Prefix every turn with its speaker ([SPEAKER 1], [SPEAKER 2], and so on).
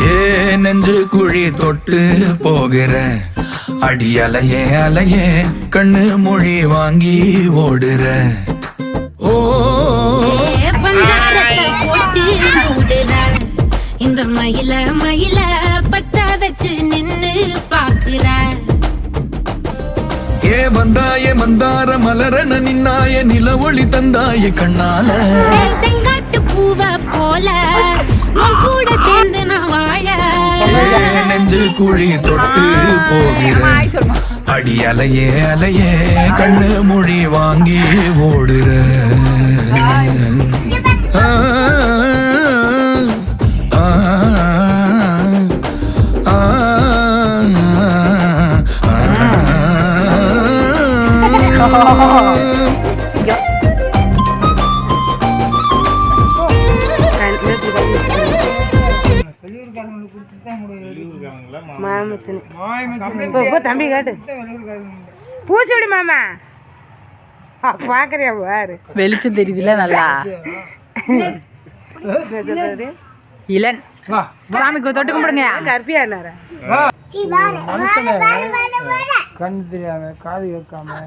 [SPEAKER 1] ஏ நெஞ்சு குழி தொட்டு போகிற அடி அலையே அலையே கண்ணு மொழி வாங்கி ஓடுற. ஓ
[SPEAKER 2] பஞ்சாரத்தை போட்டு மூடுற இந்த மயில மயில பத்த வச்சு நின்னு பாக்குற.
[SPEAKER 1] ஏ வந்தாய மந்தார மலரன நின்னாய நில ஒளி தந்தாய கண்ணால.
[SPEAKER 2] செங்காட்டு பூவ போல உன் கூட சேர்ந்து நான் வாழ.
[SPEAKER 1] நெஞ்சு குழி தொட்டு போகிற அடி அலையே அலையே கண்ணு மொழி வாங்கி ஓடுற. ஆ, ஆ, ஆ,
[SPEAKER 3] தம்பி காட்டு பூச்சோடி மாமா பாக்குறியா பாரு
[SPEAKER 4] வெளிச்சம் தெரியுதுல நல்லா. இளன் சாமிக்கு தொட்டு கும்பிடுங்க.
[SPEAKER 3] கற்பியா
[SPEAKER 5] கண் தெரியாம காது கேட்காம